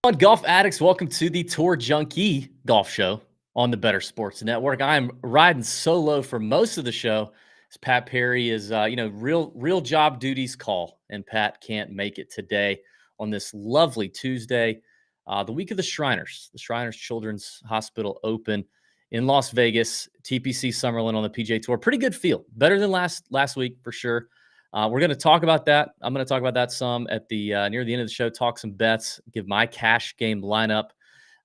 On golf addicts, welcome to the Tour Junkie Golf Show on the Better Sports Network. I am riding solo for most of the show as Pat Perry is, real job duties call, and Pat can't make it today on this lovely Tuesday, the week of the Shriners Children's Hospital Open in Las Vegas, TPC Summerlin on the PGA Tour. Pretty good field, better than last week for sure. We're going to talk about that. I'm going to talk about that some at the near the end of the show, talk some bets, give my cash game lineup.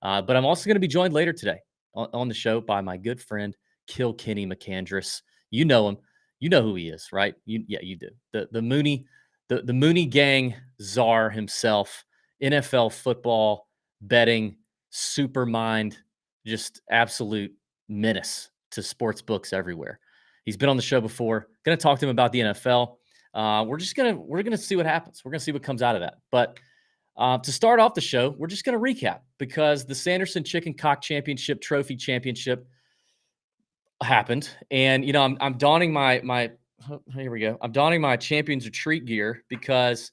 But I'm also going to be joined later today on the show by my good friend, Kilkenny McAndress. You know him. You know who he is, right? You do. The Mooney gang czar himself, NFL football betting super mind, just absolute menace to sports books everywhere. He's been on the show before. Going to talk to him about the NFL. We're gonna see what happens. We're gonna see what comes out of that. But to start off the show, we're just gonna recap because the Sanderson Chicken Cock Championship Trophy Championship happened, and I'm donning my here we go. I'm donning my Champions Retreat gear because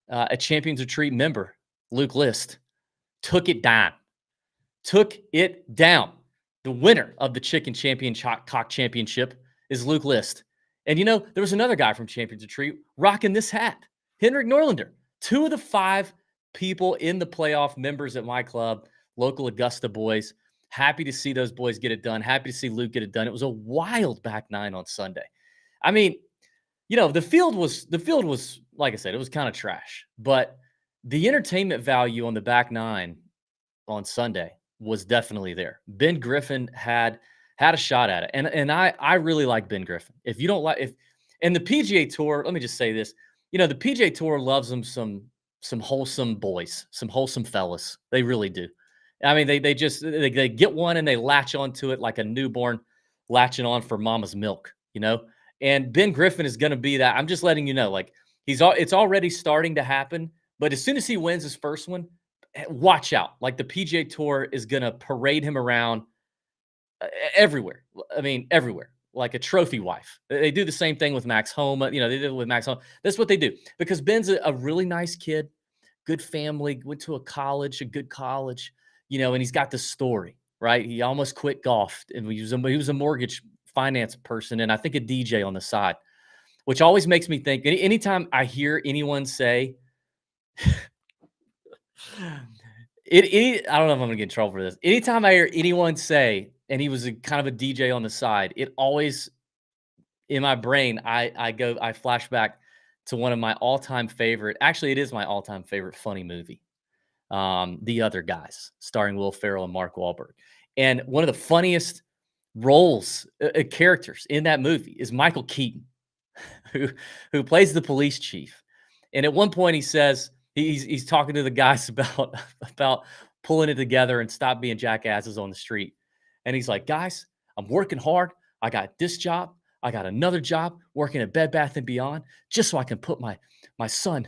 a Champions Retreat member, Luke List, took it down. The winner of the Chicken Cock Championship is Luke List. And, there was another guy from Champions Retreat rocking this hat, Henrik Norlander. 2 of the 5 people in the playoff members at my club, local Augusta boys. Happy to see those boys get it done. Happy to see Luke get it done. It was a wild back 9 on Sunday. I mean, the field was, like I said, it was kind of trash. But the entertainment value on the back 9 on Sunday was definitely there. Ben Griffin had a shot at it. And I really like Ben Griffin. If you don't like, and the PGA Tour, let me just say this, the PGA Tour loves them some wholesome boys, some wholesome fellas. They really do. I mean, they get one and they latch onto it like a newborn latching on for mama's milk, and Ben Griffin is going to be that. I'm just letting you know, like it's already starting to happen, but as soon as he wins his first one, watch out. Like the PGA Tour is going to parade him around everywhere. I mean, everywhere, like a trophy wife. They do the same thing with Max Homa. They did it with Max Homa. That's what they do because Ben's a really nice kid, good family, went to a good college, and he's got this story, right? He almost quit golf, and he was a mortgage finance person, and I think a DJ on the side, which always makes me think. Anytime I hear anyone say, I don't know if I'm gonna get in trouble for this. Anytime I hear anyone say, and he was kind of a DJ on the side, it always, in my brain, I flash back to one of my all-time favorite. Actually, it is my all-time favorite funny movie, The Other Guys, starring Will Ferrell and Mark Wahlberg. And one of the funniest roles, characters in that movie is Michael Keaton, who plays the police chief. And at one point, he says he's talking to the guys about pulling it together and stop being jackasses on the street. And he's like, guys, I'm working hard. I got this job. I got another job working at Bed Bath & Beyond just so I can put my son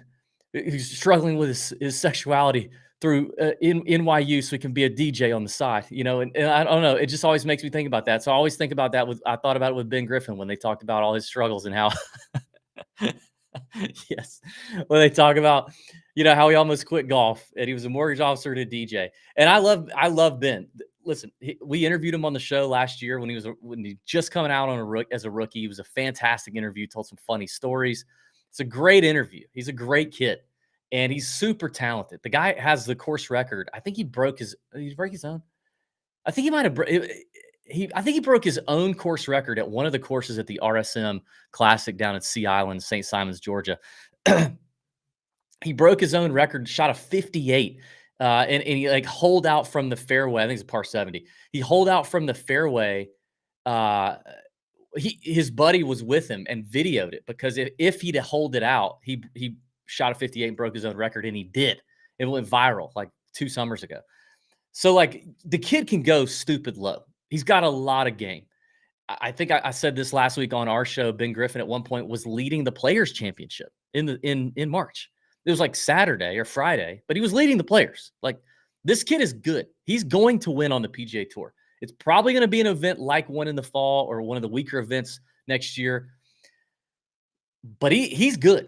who's struggling with his sexuality through in NYU so he can be a DJ on the side, and I don't know. It just always makes me think about that. So I always think about that I thought about it with Ben Griffin when they talked about all his struggles and how, yes, when they talk about, how he almost quit golf and he was a mortgage officer to DJ. And I love Ben. Listen, we interviewed him on the show last year when he just coming out as a rookie. He was a fantastic interview, told some funny stories. It's a great interview. He's a great kid, and he's super talented. The guy has the course record. I think he broke his. Did he break his own? I think he might have. I think he broke his own course record at one of the courses at the RSM Classic down at Sea Island, St. Simons, Georgia. He broke his own record, shot a 58. And he holed out from the fairway. I think it's a par 70. He holed out from the fairway. His buddy was with him and videoed it because if he'd holed it out, he shot a 58 and broke his own record, and he did. It went viral like 2 summers ago. So the kid can go stupid low. He's got a lot of game. I think I said this last week on our show. Ben Griffin at one point was leading the Players Championship in March. It was like Saturday or Friday, but he was leading the players. Like, this kid is good. He's going to win on the PGA Tour. It's probably going to be an event like one in the fall or one of the weaker events next year. But he's good.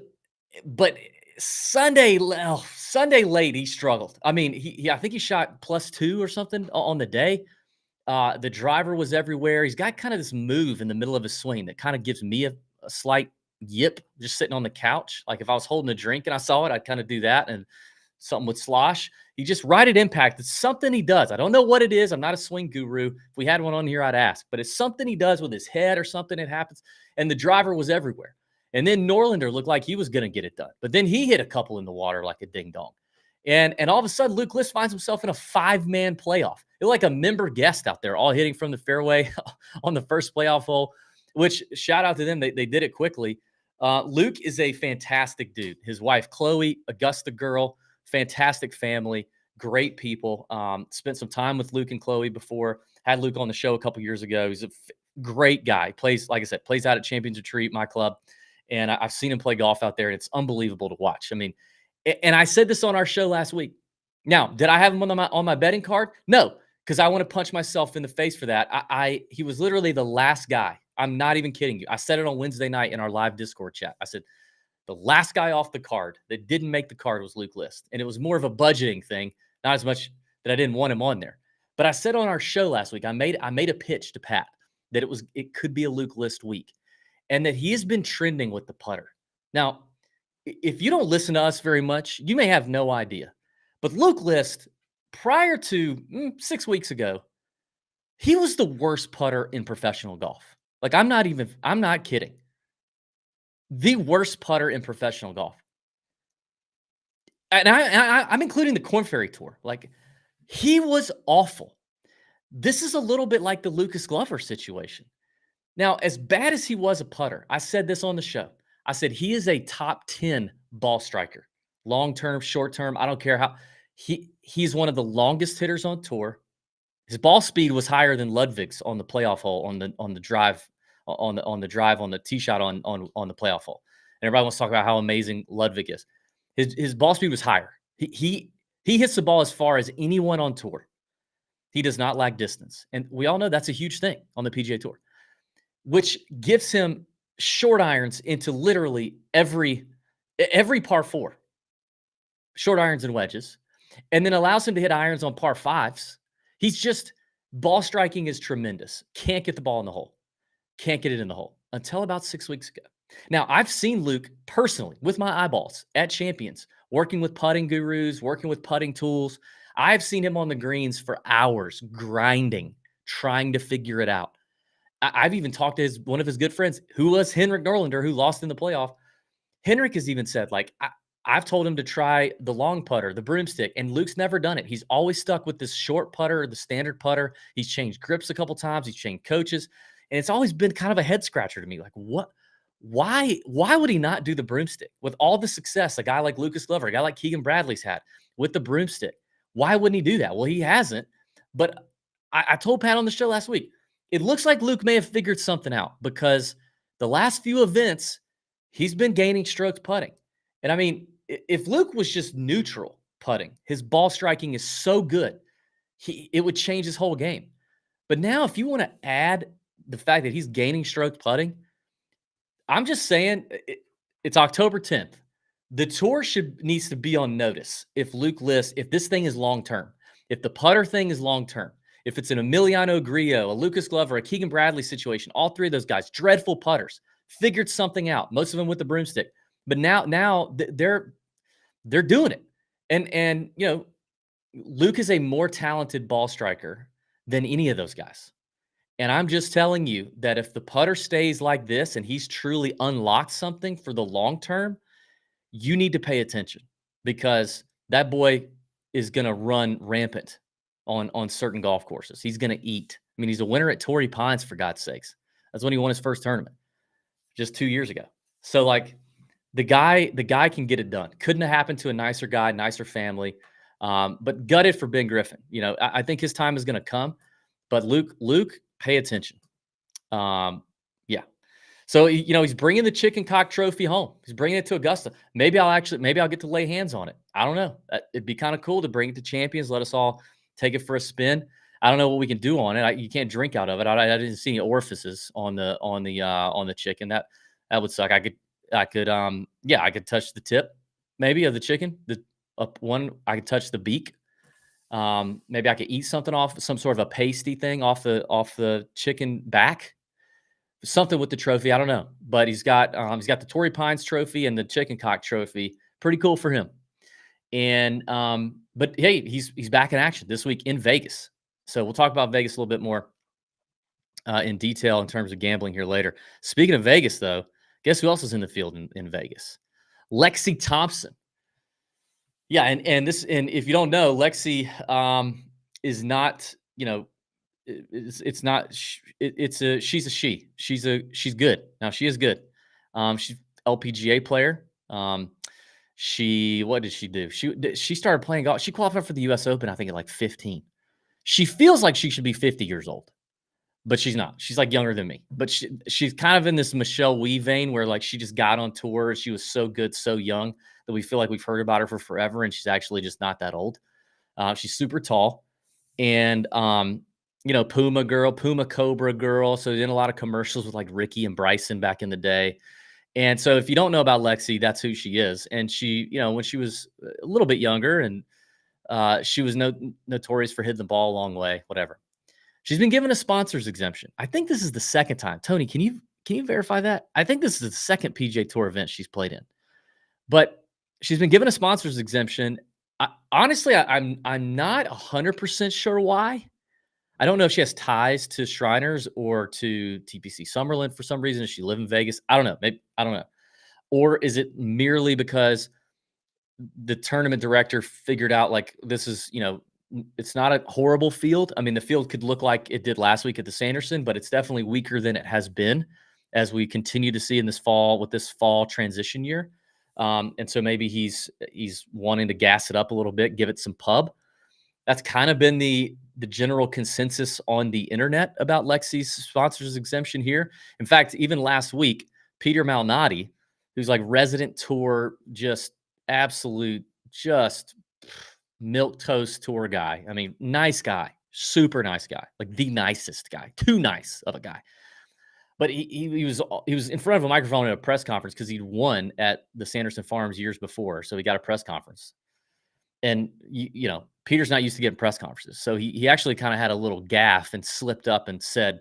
But Sunday late, he struggled. I mean, I think he shot +2 or something on the day. The driver was everywhere. He's got kind of this move in the middle of his swing that kind of gives me a slight yip just sitting on the couch. Like if I was holding a drink and I saw it, I'd kind of do that and something would slosh. He just right at impact. It's something he does. I don't know what it is. I'm not a swing guru. If we had one on here, I'd ask. But it's something he does with his head or something that happens. And the driver was everywhere. And then Norlander looked like he was going to get it done. But then he hit a couple in the water like a ding dong. And all of a sudden, Luke List finds himself in a 5-man playoff. It was like a member guest out there, all hitting from the fairway on the first playoff hole, which shout out to them. They did it quickly. Luke is a fantastic dude. His wife, Chloe, Augusta girl, fantastic family, great people. Spent some time with Luke and Chloe before. Had Luke on the show a couple years ago. He's a great guy. Plays, like I said, plays out at Champions Retreat, my club. And I've seen him play golf out there, and it's unbelievable to watch. I mean, and I said this on our show last week. Now, did I have him on my betting card? No, because I want to punch myself in the face for that. He was literally the last guy. I'm not even kidding you. I said it on Wednesday night in our live Discord chat. I said, the last guy off the card that didn't make the card was Luke List. And it was more of a budgeting thing, not as much that I didn't want him on there. But I said on our show last week, I made a pitch to Pat that it could be a Luke List week and that he has been trending with the putter. Now, if you don't listen to us very much, you may have no idea. But Luke List, prior to 6 weeks ago, he was the worst putter in professional golf. Like, I'm not kidding. The worst putter in professional golf. And I'm including the Korn Ferry Tour. Like, he was awful. This is a little bit like the Lucas Glover situation. Now, as bad as he was a putter, I said this on the show. I said he is a top 10 ball striker. Long term, short term, I don't care how. He's one of the longest hitters on tour. His ball speed was higher than Ludwig's on the playoff hole on the drive on the tee shot on the playoff hole. And everybody wants to talk about how amazing Ludwig is. His ball speed was higher. He hits the ball as far as anyone on tour. He does not lack distance. And we all know that's a huge thing on the PGA Tour, which gives him short irons into literally every par 4. Short irons and wedges. And then allows him to hit irons on par 5s. He's just, ball striking is tremendous. Can't get the ball in the hole. Can't get it in the hole until about 6 weeks ago. Now, I've seen Luke personally with my eyeballs at Champions, working with putting gurus, working with putting tools. I've seen him on the greens for hours, grinding, trying to figure it out. I've even talked to one of his good friends, who was Henrik Norlander, who lost in the playoff. Henrik has even said, like, I've told him to try the long putter, the broomstick, and Luke's never done it. He's always stuck with this short putter, the standard putter. He's changed grips a couple times. He's changed coaches. And it's always been kind of a head scratcher to me. Like, what? Why would he not do the broomstick? With all the success a guy like Lucas Glover, a guy like Keegan Bradley's had with the broomstick, why wouldn't he do that? Well, he hasn't. But I told Pat on the show last week, it looks like Luke may have figured something out because the last few events, he's been gaining strokes putting. And I mean, if Luke was just neutral putting, his ball striking is so good, it would change his whole game. But now, if you want to add the fact that he's gaining strokes putting, I'm just saying it's October 10th. The tour needs to be on notice if Luke List, if this thing is long term, if the putter thing is long term, if it's an Emiliano Grillo, a Lucas Glover, a Keegan Bradley situation, all three of those guys, dreadful putters, figured something out. Most of them with the broomstick, but now they're doing it. And you know, Luke is a more talented ball striker than any of those guys. And I'm just telling you that if the putter stays like this and he's truly unlocked something for the long term, you need to pay attention because that boy is going to run rampant on certain golf courses. He's going to eat. I mean, he's a winner at Torrey Pines, for God's sakes. That's when he won his first tournament just 2 years ago. So, like, the guy can get it done. Couldn't have happened to a nicer guy, nicer family. But gutted for Ben Griffin. You know, I think his time is going to come. But Luke, pay attention. Yeah. So, you know, he's bringing the Chicken Cock Trophy home. He's bringing it to Augusta. Maybe I'll get to lay hands on it. I don't know. It'd be kind of cool to bring it to Champions. Let us all take it for a spin. I don't know what we can do on it. You can't drink out of it. I didn't see any orifices on the chicken. That would suck. I could touch the tip. maybe of the chicken. The up one, I could touch the beak. Maybe I could eat something off some sort of a pasty thing off the chicken back. Something with the trophy. I don't know, but he's got the Torrey Pines trophy and the chicken cock trophy. Pretty cool for him. And but hey, he's back in action this week in Vegas. So we'll talk about Vegas a little bit more in detail in terms of gambling here later. Speaking of Vegas, though, guess who else is in the field in Vegas? Lexi Thompson. Yeah, and if you don't know, Lexi is not, it's not it's a she's a she. She's good. Now she is good. She's LPGA player. What did she do? She started playing golf. She qualified for the US Open, I think, at like 15. She feels like she should be 50 years old, but she's not. She's like younger than me. But she's kind of in this Michelle Wie vein where like she just got on tour. She was so good, so young that we feel like we've heard about her for forever, and she's actually just not that old. She's super tall, and Puma girl, Puma Cobra girl. So in a lot of commercials with like Ricky and Bryson back in the day. And so if you don't know about Lexi, that's who she is. And she, when she was a little bit younger, and she was notorious for hitting the ball a long way, whatever. She's been given a sponsors exemption. I think this is the second time. Tony, can you verify that? I think this is the second PGA Tour event she's played in. But she's been given a sponsors exemption. Honestly, I'm not 100% sure why. I don't know if she has ties to Shriners or to TPC Summerlin for some reason. Does she live in Vegas? I don't know. Maybe I don't know. Or is it merely because the tournament director figured out like this is, it's not a horrible field. I mean, the field could look like it did last week at the Sanderson, but it's definitely weaker than it has been as we continue to see in this fall with this fall transition year. And so maybe he's wanting to gas it up a little bit, give it some pub. That's kind of been the general consensus on the internet about Lexi's sponsors exemption here. In fact, even last week, Peter Malnati, who's like resident tour, just absolute, just milk toast tour guy. I mean, nice guy, super nice guy, like the nicest guy, too nice of a guy. But he was in front of a microphone at a press conference because he'd won at the Sanderson Farms years before, so he got a press conference. And Peter's not used to getting press conferences, so he actually kind of had a little gaffe and slipped up and said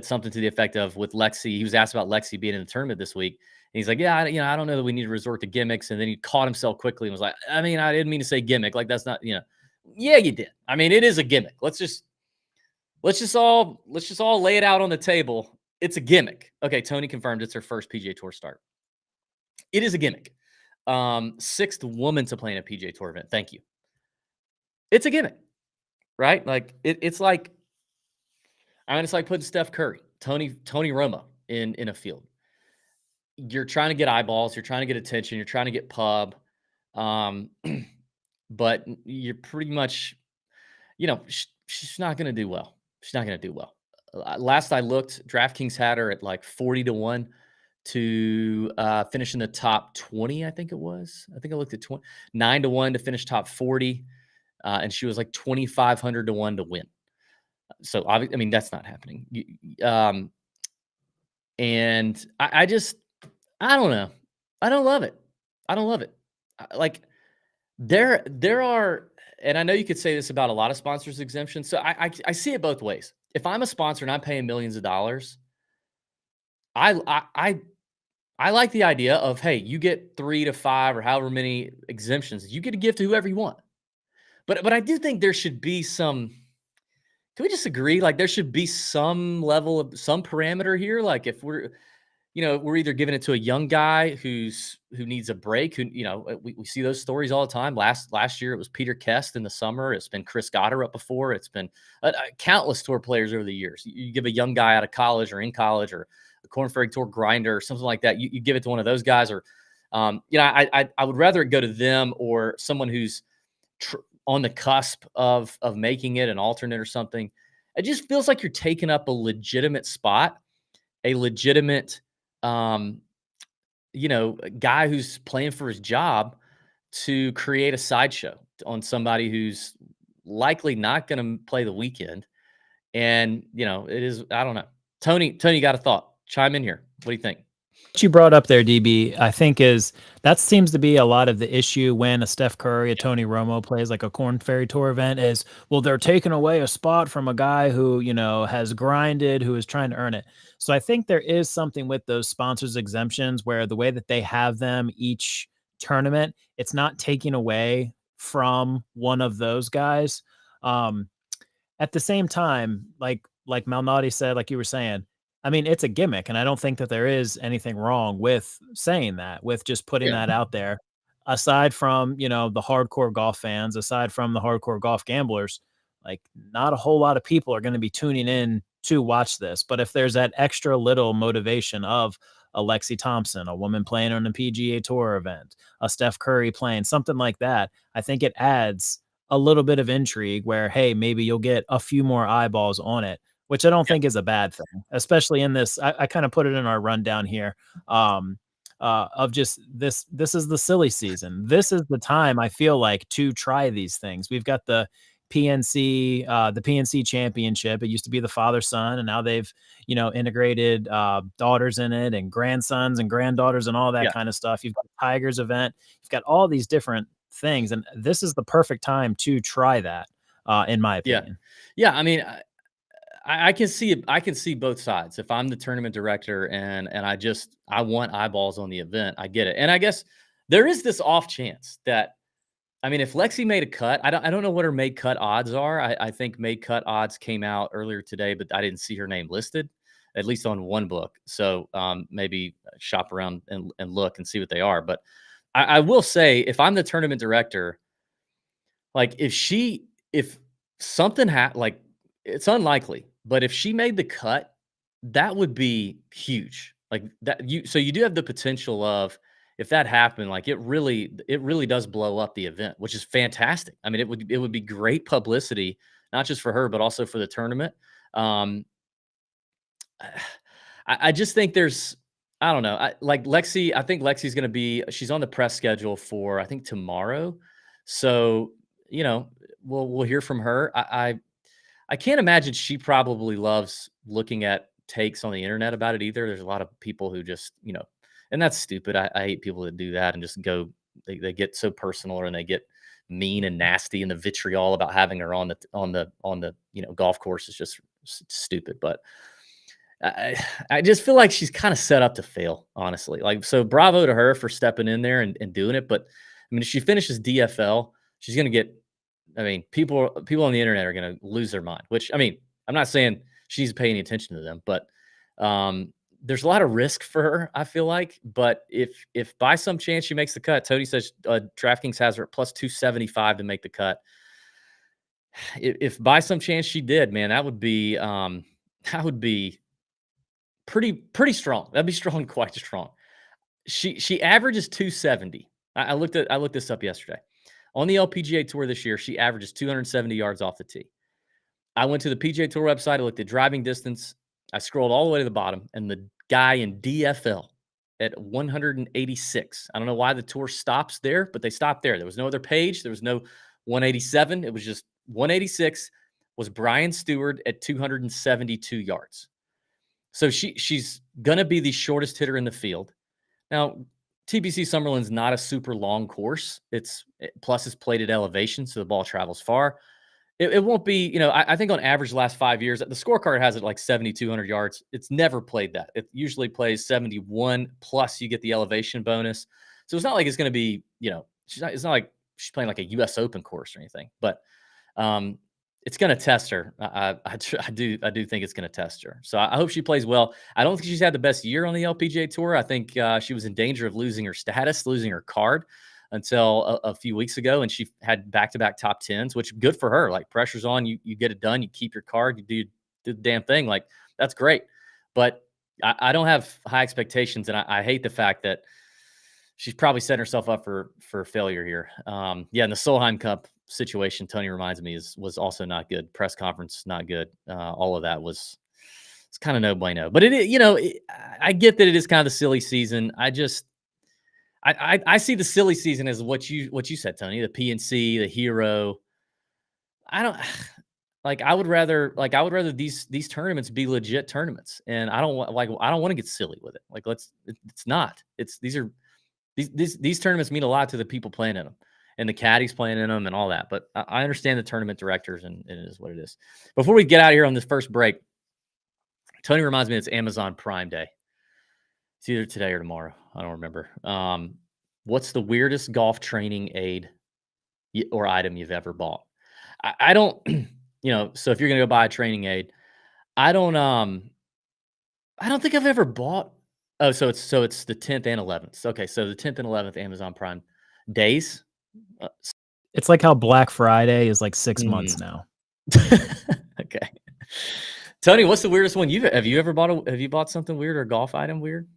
something to the effect of with Lexi. He was asked about Lexi being in the tournament this week, and he's like, "Yeah, I don't know that we need to resort to gimmicks." And then he caught himself quickly and was like, "I mean, I didn't mean to say gimmick. Like that's not, yeah, you did. I mean, it is a gimmick. Let's just all lay it out on the table. It's a gimmick." Okay, Tony confirmed it's her first PGA Tour start. It is a gimmick. Sixth woman to play in a PGA Tour event. Thank you. It's a gimmick, right? Like it's like, I mean, it's like putting Steph Curry, Tony Romo in a field. You're trying to get eyeballs, you're trying to get attention, you're trying to get pub, but you're pretty much, she's not going to do well. She's not going to do well. Last I looked, DraftKings had her at like 40-1 to finish in the top 20. I think it was. I think I looked at 9-1 to finish top 40, and she was like 2,500-1 to win. So I mean, that's not happening. And I don't know. I don't love it. I don't love it. Like there are, and I know you could say this about a lot of sponsors exemptions. So I see it both ways. If I'm a sponsor and I'm paying millions of dollars, I like the idea of, hey, you get 3 to 5 or however many exemptions. You get to give to whoever you want. But I do think there should be some. Can we just agree? Like there should be some level of some parameter here. Like if we're either giving it to a young guy who needs a break. Who we see those stories all the time. Last year it was Peter Kest in the summer. It's been Chris Goddard up before. It's been countless tour players over the years. You give a young guy out of college or in college or a Corn Ferry Tour grinder or something like that. You give it to one of those guys, or I would rather it go to them or someone who's on the cusp of making it an alternate or something. It just feels like you're taking up a legitimate spot, a legitimate guy who's playing for his job to create a sideshow on somebody who's likely not going to play the weekend. And, it is, I don't know. Tony, got a thought? Chime in here. What do you think? What you brought up there, DB, I think is that seems to be a lot of the issue when a Steph Curry, a Tony Romo plays like a Corn Ferry Tour event is, well, they're taking away a spot from a guy who, has grinded, who is trying to earn it. So I think there is something with those sponsors exemptions where the way that they have them each tournament, it's not taking away from one of those guys. Um, at the same time, like Malnati said, like you were saying, I mean, it's a gimmick, and I don't think that there is anything wrong with saying that, with just putting Yeah. that out there. Aside from, the hardcore golf fans, aside from the hardcore golf gamblers, like not a whole lot of people are going to be tuning in to watch this. But if there's that extra little motivation of a Lexi Thompson, a woman playing on a PGA Tour event, a Steph Curry playing, something like that, I think it adds a little bit of intrigue where, hey, maybe you'll get a few more eyeballs on it, which I don't Yeah. think is a bad thing, especially in this. I kind of put it in our rundown here, of just this is the silly season. This is the time I feel like to try these things. We've got the PNC Championship. It used to be the father son, and now they've integrated daughters in it and grandsons and granddaughters and all that Yeah. kind of stuff. You've got the Tigers event. You've got all these different things, and this is the perfect time to try that, in my Yeah. opinion. Yeah. I mean, I can see it. I can see both sides. If I'm the tournament director and I want eyeballs on the event, I get it. And I guess there is this off chance that, I mean, if Lexi made a cut, I don't know what her made cut odds are. I think made cut odds came out earlier today, but I didn't see her name listed, at least on one book. So maybe shop around and look and see what they are. But I will say, if I'm the tournament director, like if something like, it's unlikely, but if she made the cut, that would be huge. Like that you do have the potential of, if that happened, like it really does blow up the event, which is fantastic. I mean, it would be great publicity, not just for her, but also for the tournament. Um, I just think there's, I don't know. Like Lexi, I think Lexi's going to she's on the press schedule for, I think, tomorrow. So, you know, we'll hear from her. I can't imagine she probably loves looking at takes on the internet about it either. There's a lot of people who just, and that's stupid. I hate people that do that and just they get so personal, and they get mean and nasty, and the vitriol about having her on the golf course is just stupid. But I just feel like she's kind of set up to fail, honestly. Like, so bravo to her for stepping in there and doing it. But I mean, if she finishes DFL, she's going to get, I mean, people on the internet are going to lose their mind, which, I mean, I'm not saying she's paying any attention to them, but there's a lot of risk for her, I feel like. But if by some chance she makes the cut, Tony says DraftKings has her at plus 275 to make the cut. If by some chance she did, man, that would be pretty strong. That'd be strong, quite strong. She averages 270. I looked this up yesterday. On the LPGA Tour this year, she averages 270 yards off the tee. I went to the PGA Tour website. I looked at driving distance. I scrolled all the way to the bottom, and the guy in DFL at 186. I don't know why the tour stops there, but they stopped there. There was no other page. There was no 187. It was just 186. Was Brian Stewart at 272 yards. So she's gonna be the shortest hitter in the field. Now, TPC Summerlin's not a super long course. Plus it's played at elevation, so the ball travels far. It won't be, I think on average the last 5 years, the scorecard has it like 7,200 yards. It's never played that. It usually plays 71 plus you get the elevation bonus. So it's not like it's going to be, it's not like she's playing like a US Open course or anything, but um, it's going to test her. I do think it's going to test her. So I hope she plays well. I don't think she's had the best year on the LPGA Tour. I think she was in danger of losing her status, losing her card until a few weeks ago, and she had back-to-back top tens, which good for her. Like, pressure's on, you get it done, you keep your card, you do the damn thing. Like, that's great. But I don't have high expectations, and I hate the fact that she's probably setting herself up for failure here. Yeah, and the Solheim Cup situation, Tony reminds me, was also not good. Press conference, not good. All of that it's kind of no bueno. But I get that it is kind of the silly season. I see the silly season as what you said, Tony. The PNC, the Hero. I don't. Like I would rather these tournaments be legit tournaments, and I don't want to get silly with it. Like it's not. It's these tournaments mean a lot to the people playing in them and the caddies playing in them and all that. But I understand the tournament directors, and it is what it is. Before we get out of here on this first break, Tony reminds me it's Amazon Prime Day. It's either today or tomorrow. I don't remember. What's the weirdest golf training aid or item you've ever bought? I don't, so if you're gonna go buy a training aid, I don't think I've ever bought. Oh, so it's the 10th and 11th. Okay, so the 10th and 11th Amazon Prime days. It's like how Black Friday is like 6 months Mm. now. Okay. Tony, what's the weirdest one have you ever bought? Have you bought something weird or golf item weird?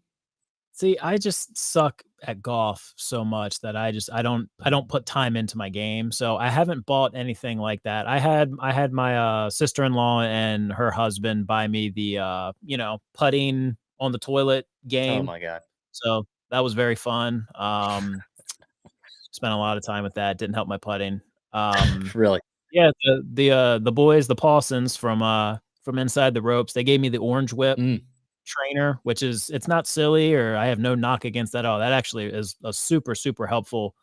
See, I just suck at golf so much that I don't put time into my game. So I haven't bought anything like that. I had my sister-in-law and her husband buy me the putting on the toilet Oh game. my God. So that was very fun. Spent a lot of time with that. Didn't help my putting. Really? Yeah, the boys, the Paulsons from Inside the Ropes, they gave me the Orange Whip Mm. trainer, which it's not silly, or I have no knock against that at all. That actually is a super, super helpful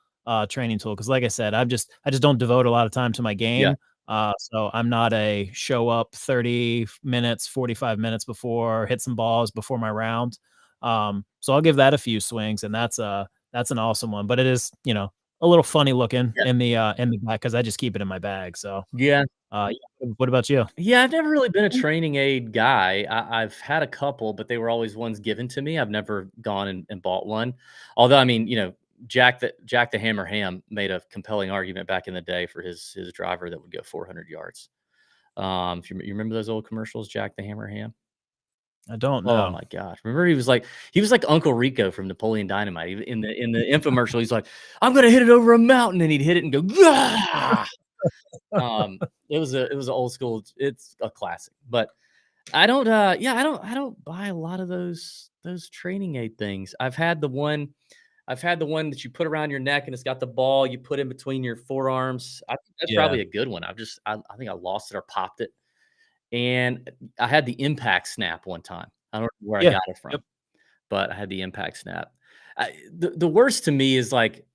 training tool. Cause like I said, I just don't devote a lot of time to my game. So I'm not a show up 30 minutes, 45 minutes before, hit some balls before my round. So I'll give that a few swings, and that's an awesome one. But it is, a little funny looking Yeah. in the back, because I just keep it in my bag. So Yeah. what about you? Yeah, I've never really been a training aid guy. I've had a couple, but they were always ones given to me. I've never gone and bought one. Although, I mean, Jack the Hammer Ham made a compelling argument back in the day for his driver that would go 400 yards. If you remember those old commercials, Jack the Hammer Ham? I don't Oh know. my gosh! Remember he was like Uncle Rico from Napoleon Dynamite. In the infomercial, he's like, "I'm gonna hit it over a mountain," and he'd hit it and go, "Gah!" It was an old school. It's a classic, but I don't buy a lot of those training aid things. I've had the one that you put around your neck and it's got the ball you put in between your forearms. I think that's Yeah. probably a good one. I think I lost it or popped it. And I had the impact snap one time. I don't know where I Yeah. got it Yep. from, but I had the impact snap. The worst to me is like,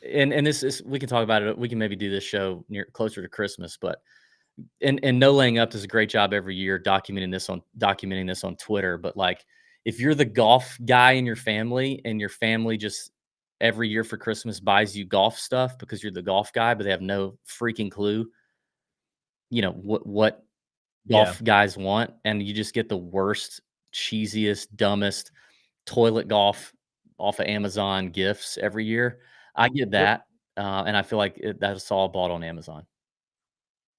and this is, we can talk about it. We can maybe do this show closer to Christmas, but and No Laying Up does a great job every year documenting this on Twitter. But like, if you're the golf guy in your family and your family just every year for Christmas buys you golf stuff because you're the golf guy, but they have no freaking clue, what Yeah. golf guys want, and you just get the worst, cheesiest, dumbest toilet golf off of Amazon gifts every year. I get Yep. that, and I feel like that's all bought on Amazon.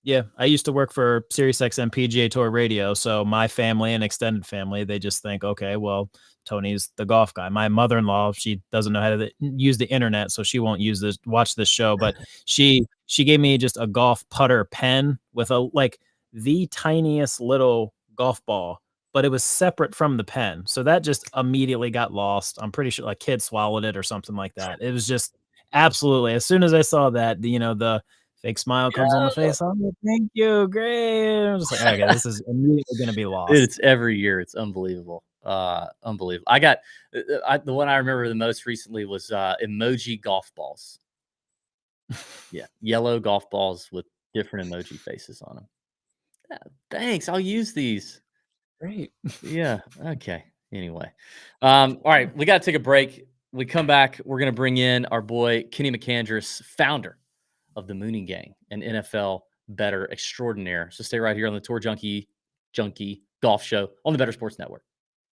Yeah, I used to work for SiriusXM PGA Tour Radio, so my family and extended family, they just think, okay, well, Tony's the golf guy. My mother-in-law, she doesn't know how to use the internet, so she won't watch this show. But she gave me just a golf putter pen with the tiniest little golf ball, but it was separate from the pen, so that just immediately got lost. I'm pretty sure a kid swallowed it or something like that. It was just absolutely, as soon as I saw that, the fake smile comes on the face. I'm like, "Thank you, great." I'm just like, "Okay, this is immediately gonna be Dude, lost." it's every year. It's unbelievable. Unbelievable. I got the one I remember the most recently was emoji golf balls. Yeah, yellow golf balls with different emoji faces on them. Yeah, thanks. I'll use these. Great. Yeah. Okay. Anyway, all right. We got to take a break. We come back. We're gonna bring in our boy Kenny McAndress, founder of the Mooning Gang, an NFL better extraordinaire. So stay right here on the Tour Junkie Golf Show on the Better Sports Network.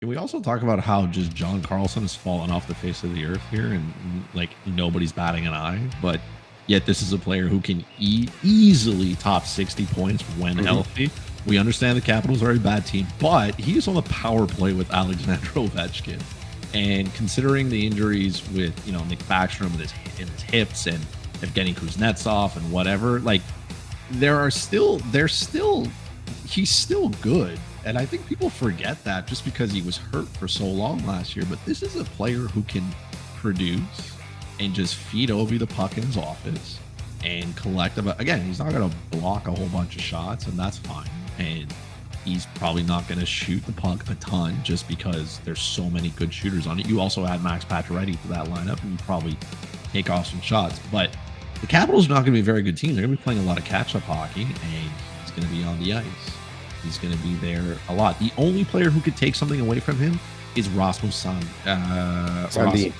Can we also talk about how just John Carlson has fallen off the face of the earth here, and like nobody's batting an eye, but yet this is a player who can easily top 60 points when healthy. We understand the Capitals are a bad team, but he is on the power play with Alexander Ovechkin. And considering the injuries with Nick Backstrom in his hips and Evgeny Kuznetsov and whatever, like he's still good. And I think people forget that just because he was hurt for so long last year. But this is a player who can produce and just feed Ovi the puck in his office and collective. Again, he's not going to block a whole bunch of shots, and that's fine. And he's probably not going to shoot the puck a ton just because there's so many good shooters on it. You also add Max Pacioretty to that lineup, and you probably take off some shots. But the Capitals are not going to be a very good team. They're going to be playing a lot of catch-up hockey, and he's going to be on the ice. He's going to be there a lot. The only player who could take something away from him is Rasmus Sandin.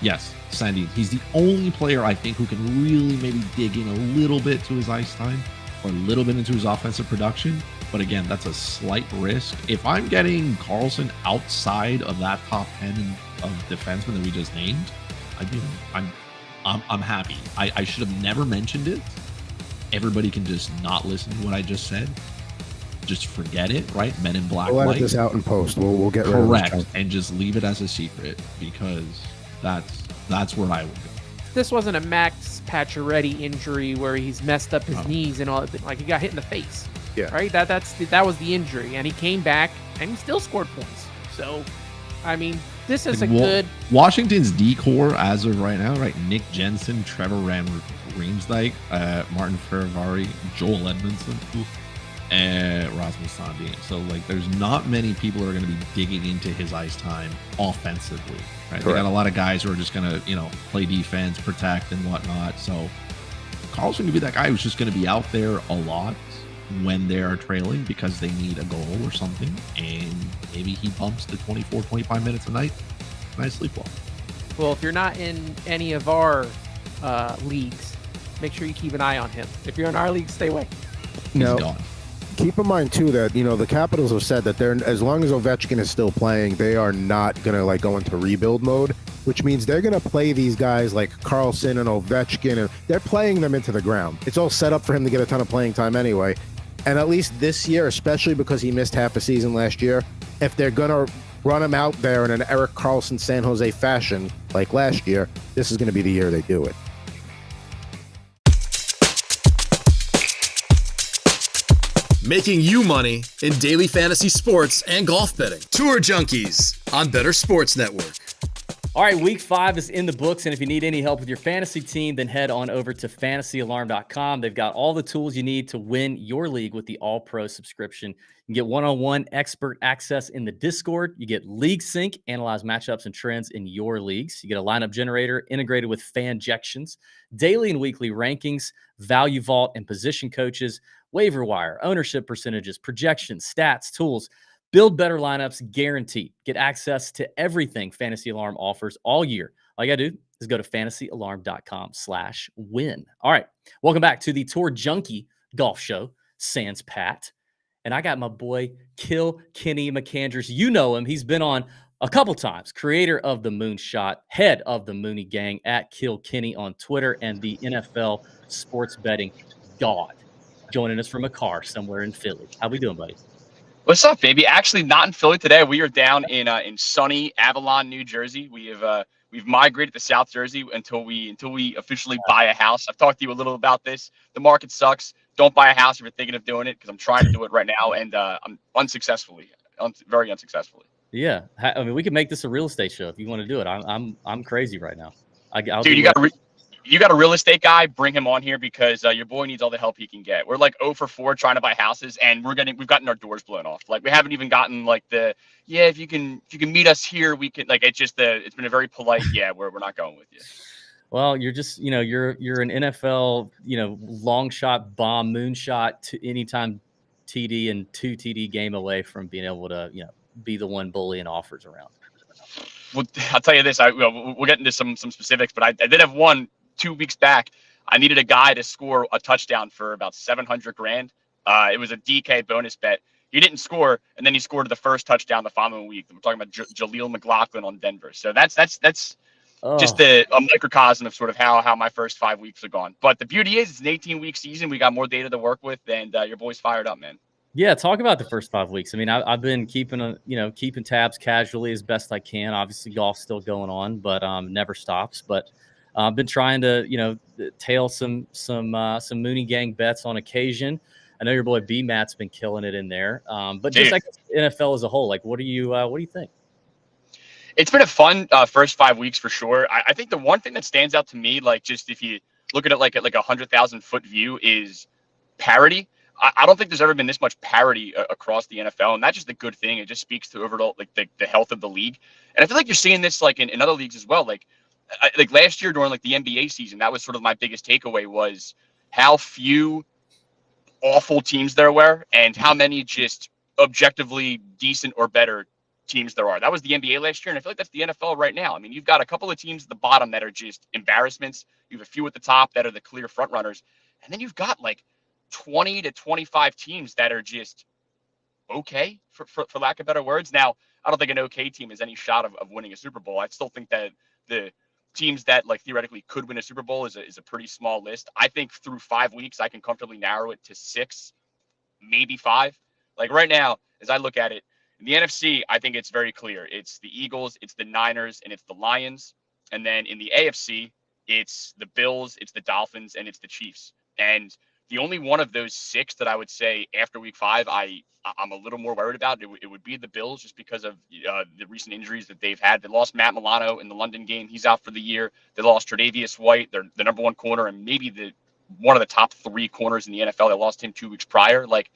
Yes, Sandin. He's the only player I think who can really maybe dig in a little bit to his ice time or a little bit into his offensive production. But again, that's a slight risk. If I'm getting Karlsson outside of that top 10 of defensemen that we just named, I'm happy. I should have never mentioned it. Everybody can just not listen to what I just said. Just forget it, right? Men in Black. We'll edit this out in post. We'll get rid of this. Correct, and just leave it as a secret because that's where I would go. This wasn't a Max Pacioretty injury where he's messed up his knees and all. Like he got hit in the face. Yeah. Right. That was the injury, and he came back and he still scored points. So, I mean, this is a good. Washington's D-core as of right now, right? Nick Jensen, Trevor Riemsdyk, Martin Ferravari, Joel Edmondson, and Rasmus Sandin. So, like, there's not many people who are going to be digging into his ice time offensively, right? They got a lot of guys who are just going to, play defense, protect, and whatnot. So, Karlsson could be that guy who's just going to be out there a lot when they are trailing because they need a goal or something, and maybe he bumps to 24, 25 minutes a night. Nice sleep well. Well, if you're not in any of our leagues, make sure you keep an eye on him. If you're in our league, stay away. He's gone. Keep in mind too that the Capitals have said that as long as Ovechkin is still playing, they are not gonna go into rebuild mode, which means they're gonna play these guys like Karlsson and Ovechkin, and they're playing them into the ground. It's all set up for him to get a ton of playing time anyway. And at least this year, especially because he missed half a season last year, if they're gonna run him out there in an Erik Karlsson San Jose fashion like last year, this is gonna be the year they do it. Making you money in daily fantasy sports and golf betting. Tour Junkies on Better Sports Network. All right, week 5 is in the books, and if you need any help with your fantasy team, then head on over to fantasyalarm.com. They've got all the tools you need to win your league with the All-Pro subscription. You can get one-on-one expert access in the Discord. You get League Sync, analyze matchups and trends in your leagues. You get a lineup generator integrated with FANjections, daily and weekly rankings, value vault and position coaches, waiver wire, ownership percentages, projections, stats, tools. Build better lineups guaranteed. Get access to everything Fantasy Alarm offers all year. All you got to do is go to fantasyalarm.com/win. All right. Welcome back to the Tour Junkie Golf Show. Sans Pat. And I got my boy, Kilkenny McAndress. You know him. He's been on a couple times. Creator of the Moonshot, head of the Mooney Gang at Kilkenny on Twitter, and the NFL sports betting god. Joining us from a car somewhere in Philly. How we doing, buddy? What's up, baby? Actually, not in Philly today. We are down in sunny Avalon, New Jersey. We've migrated to South Jersey until we officially buy a house. I've talked to you a little about this. The market sucks. Don't buy a house if you're thinking of doing it, because I'm trying to do it right now, and I'm very unsuccessfully. Yeah, I mean, we could make this a real estate show if you want to do it. I'm crazy right now. Dude, you got a real estate guy, bring him on here, because your boy needs all the help he can get. We're like 0 for 4 trying to buy houses, and we've gotten our doors blown off. Like, we haven't even gotten like if you can meet us here, we can, like, it's been a very polite, we're not going with you. Well, you're just, you're an NFL, long shot, bomb, moonshot to anytime TD and 2 TD game away from being able to, be the one bullying offers around. Well, I'll tell you this, we'll get into some specifics, but I did have one 2 weeks back. I needed a guy to score a touchdown for about $700,000. It was a DK bonus bet. He didn't score, and then he scored the first touchdown the following week. We're talking about Jaleel McLaughlin on Denver. So that's just a microcosm of sort of how my first 5 weeks are gone. But the beauty is, it's an 18-week season. We got more data to work with, and your boy's fired up, man. Yeah, talk about the first 5 weeks. I mean, I've been keeping tabs casually as best I can. Obviously, golf's still going on, but never stops. But I've been trying to, tail some Mooney Gang bets on occasion. I know your boy B Matt's been killing it in there. But just like NFL as a whole, like, what do you think? It's been a fun first 5 weeks for sure. I think the one thing that stands out to me, like, just if you look at it like a 100,000-foot view is parity. I don't think there's ever been this much parity across the NFL, and that's just a good thing. It just speaks to overall like the health of the league. And I feel like you're seeing this like in other leagues as well. Like last year during like the NBA season, that was sort of my biggest takeaway was how few awful teams there were and how many just objectively decent or better teams there are. That was the NBA last year, and I feel like that's the NFL right now. I mean, you've got a couple of teams at the bottom that are just embarrassments. You have a few at the top that are the clear front runners, and then you've got like 20 to 25 teams that are just okay, for lack of better words. Now, I don't think an okay team has any shot of winning a Super Bowl. I still think that the teams that like theoretically could win a Super Bowl is a pretty small list. I think through 5 weeks, I can comfortably narrow it to 6, maybe 5. Like right now, as I look at it, in the NFC, I think it's very clear. It's the Eagles, it's the Niners, and it's the Lions. And then in the AFC, it's the Bills, it's the Dolphins, and it's the Chiefs. And the only one of those 6 that I would say after week 5, I'm a little more worried about, it would be the Bills just because of the recent injuries that they've had. They lost Matt Milano in the London game. He's out for the year. They lost Tre'Davious White, their the number 1 corner, and maybe one of the top 3 corners in the NFL. They lost him 2 weeks prior. Like,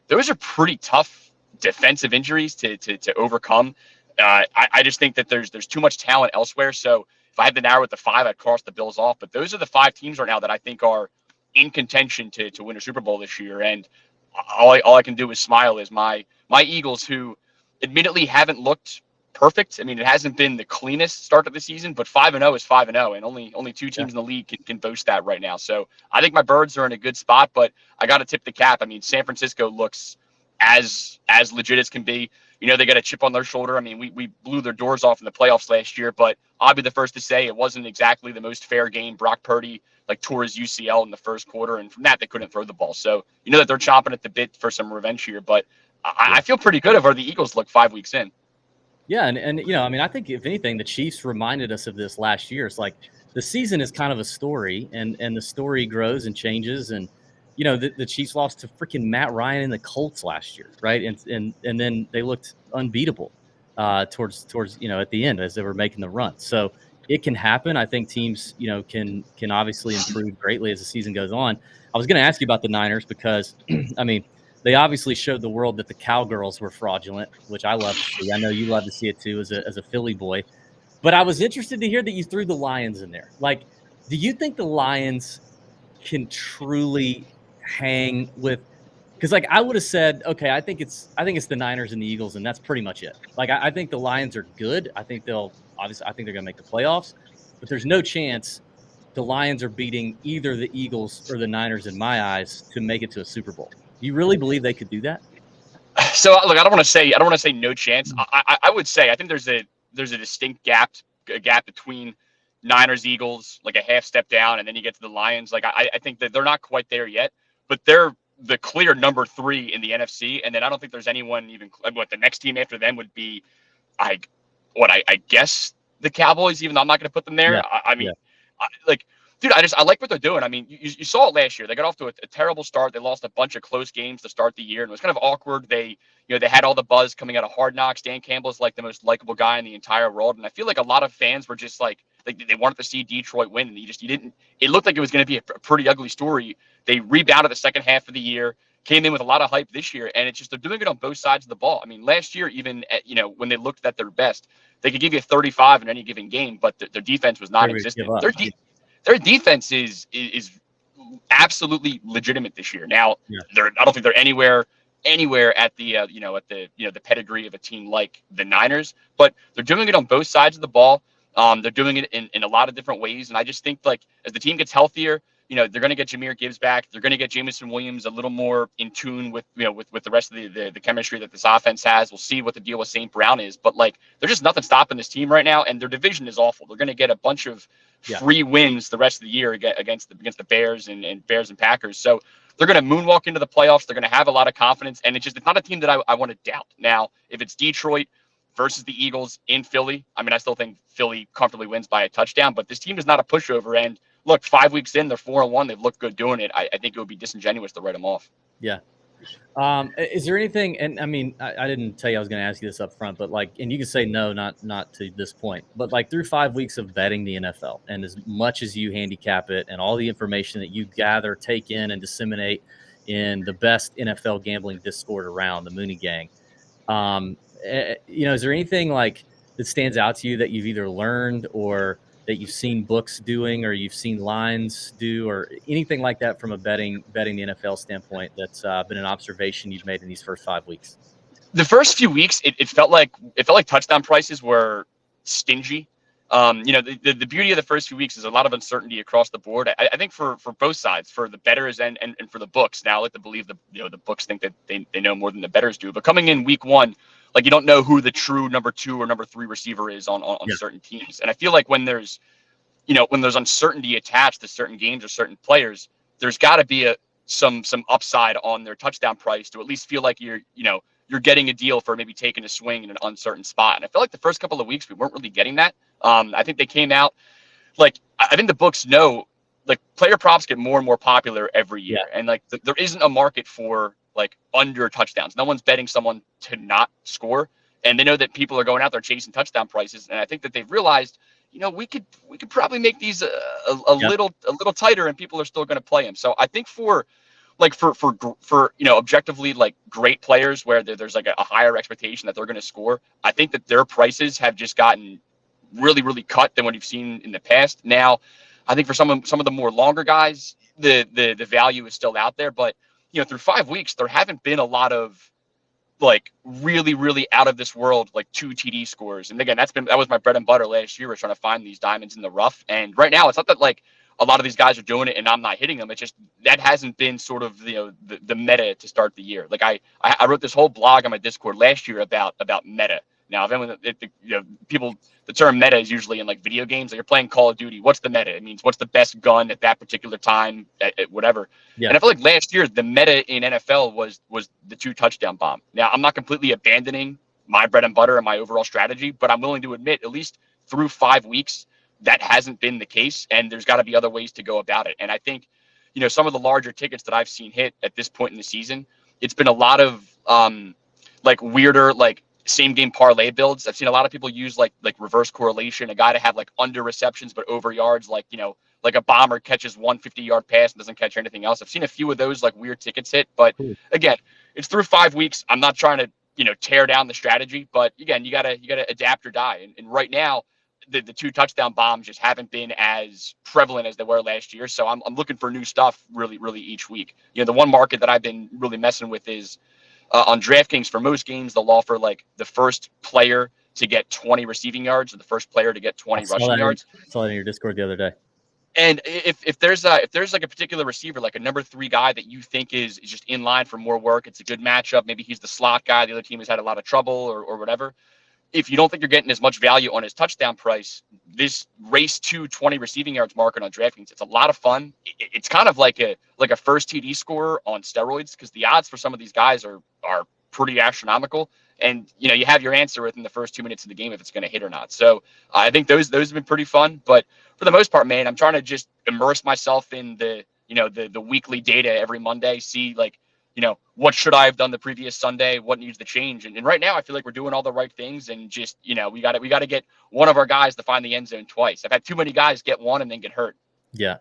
those are pretty tough defensive injuries to overcome. I just think that there's too much talent elsewhere. So if I had to narrow it to 5, I'd cross the Bills off. But those are the 5 teams right now that I think are in contention to win a Super Bowl this year. And all I can do is smile is my Eagles, who admittedly haven't looked perfect. I mean, it hasn't been the cleanest start to the season, but 5-0 is 5-0, and only 2 teams in the league can boast that right now. So I think my Birds are in a good spot, but I got to tip the cap. I mean, San Francisco looks as legit as can be. You know, they got a chip on their shoulder. I mean, we blew their doors off in the playoffs last year, but I'll be the first to say it wasn't exactly the most fair game. Brock Purdy tore his UCL in the first quarter, and from that they couldn't throw the ball. So you know that they're chomping at the bit for some revenge here. But I feel pretty good of where the Eagles look 5 weeks in. Yeah, and you know, I mean, I think if anything, the Chiefs reminded us of this last year. It's like the season is kind of a story, and the story grows and changes. And you know, the Chiefs lost to freaking Matt Ryan and the Colts last year, right? And then they looked unbeatable towards you know, at the end as they were making the run. So it can happen. I think teams, you know, can obviously improve greatly as the season goes on. I was going to ask you about the Niners because, I mean, they obviously showed the world that the Cowgirls were fraudulent, which I love to see. I know you love to see it too as a Philly boy. But I was interested to hear that you threw the Lions in there. Like, do you think the Lions can truly hang with? Because like I would have said, okay, I think it's the Niners and the Eagles, and that's pretty much it. Like I think the Lions are good. I think they're going to make the playoffs, but there's no chance the Lions are beating either the Eagles or the Niners in my eyes to make it to a Super Bowl. Do you really believe they could do that? So look, I don't want to say no chance. I would say I think there's a distinct gap between Niners, Eagles, like a half step down, and then you get to the Lions. Like I think that they're not quite there yet, but they're the clear number 3 in the NFC. And then I don't think there's anyone even what the next team after them would be. I guess the Cowboys, even though I'm not going to put them there. Yeah. I mean, dude, I like what they're doing. I mean, you saw it last year. They got off to a terrible start. They lost a bunch of close games to start the year, and it was kind of awkward. They had all the buzz coming out of Hard Knocks. Dan Campbell is like the most likable guy in the entire world, and I feel like a lot of fans were just like they wanted to see Detroit win, and you didn't. It looked like it was going to be a pretty ugly story. They rebounded the second half of the year, came in with a lot of hype this year, and it's just they're doing it on both sides of the ball. I mean, last year, even when they looked at their best, they could give you 35 in any given game, but their defense was non-existent. Their defense is absolutely legitimate this year. Now, I don't think they're anywhere at the the pedigree of a team like the Niners, but they're doing it on both sides of the ball. They're doing it in a lot of different ways, and I just think like as the team gets healthier, they're going to get Jahmyr Gibbs back. They're going to get Jameson Williams a little more in tune with with the rest of the chemistry that this offense has. We'll see what the deal with St. Brown is, but like there's just nothing stopping this team right now, and their division is awful. They're going to get a bunch of free wins the rest of the year against the Bears and Bears and Packers. So they're going to moonwalk into the playoffs. They're going to have a lot of confidence, and it's not a team that I want to doubt. Now, if it's Detroit versus the Eagles in Philly, I mean, I still think Philly comfortably wins by a touchdown, but this team is not a pushover. And look, 5 weeks in, they're 4-1. They've looked good doing it. I think it would be disingenuous to write them off. Yeah. Is there anything? And I mean, I didn't tell you I was going to ask you this up front, but like, and you can say no, not to this point, but like through 5 weeks of betting the NFL, and as much as you handicap it, and all the information that you gather, take in, and disseminate in the best NFL gambling Discord around, the Mooney Gang. Is there anything like that stands out to you that you've either learned or that you've seen books doing, or you've seen lines do, or anything like that from a betting the NFL standpoint that's been an observation you've made in these first 5 weeks? The first few weeks, it felt like touchdown prices were stingy. The beauty of the first few weeks is a lot of uncertainty across the board. I think for both sides, for the bettors and for the books. Now I like to believe the books think that they know more than the bettors do. But coming in week one, like you don't know who the true number 2 or number 3 receiver is on certain teams. And I feel like when there's uncertainty attached to certain games or certain players, there's got to be some upside on their touchdown price to at least feel like you're getting a deal for maybe taking a swing in an uncertain spot. And I feel like the first couple of weeks we weren't really getting that. I think they came out like, I think the books know, like, player props get more and more popular every year. Yeah. And like there isn't a market for like under touchdowns. No one's betting someone to not score. And they know that people are going out there chasing touchdown prices. And I think that they've realized, we could probably make these a little tighter, and people are still going to play them. So I think for objectively like great players where there's like a higher expectation that they're going to score, I think that their prices have just gotten really, really cut than what you've seen in the past. Now, I think for some of the more longer guys, the value is still out there, but through 5 weeks, there haven't been a lot of like really, really out of this world, like 2 TD scores. And again, that was my bread and butter last year, was trying to find these diamonds in the rough. And right now, it's not that like a lot of these guys are doing it and I'm not hitting them. It's just that hasn't been sort of the meta to start the year. Like I wrote this whole blog on my Discord last year about meta. Now, the term meta is usually in like video games. Like you're playing Call of Duty. What's the meta? It means what's the best gun at that particular time, at whatever. Yeah. And I feel like last year the meta in NFL was the 2 touchdown bomb. Now, I'm not completely abandoning my bread and butter and my overall strategy, but I'm willing to admit, at least through 5 weeks, that hasn't been the case, and there's got to be other ways to go about it. And I think, some of the larger tickets that I've seen hit at this point in the season, it's been a lot of like weirder, like same game parlay builds. I've seen a lot of people use like reverse correlation, a guy to have like under receptions but over yards, like like a bomber catches 150-yard pass and doesn't catch anything else. I've seen a few of those like weird tickets hit, but again, it's through 5 weeks. I'm not trying to tear down the strategy, but again, you gotta adapt or die. And right now, the 2 touchdown bombs just haven't been as prevalent as they were last year. So I'm looking for new stuff really, really each week. The one market that I've been really messing with is on DraftKings. For most games, they'll offer like the first player to get 20 receiving yards or the first player to get 20 rushing yards. I saw that in your Discord the other day. And if there's like a particular receiver, like a number 3 guy that you think is just in line for more work, it's a good matchup. Maybe he's the slot guy. The other team has had a lot of trouble or whatever. If you don't think you're getting as much value on his touchdown price, this race to 20 receiving yards market on DraftKings, it's a lot of fun. It's kind of like a first TD scorer on steroids, because the odds for some of these guys are pretty astronomical. And, you have your answer within the first 2 minutes of the game if it's going to hit or not. So I think those have been pretty fun. But for the most part, man, I'm trying to just immerse myself in the weekly data every Monday, see like, what should I have done the previous Sunday? What needs to change? And right now I feel like we're doing all the right things, and just, we got to get one of our guys to find the end zone twice. I've had too many guys get one and then get hurt. Yeah.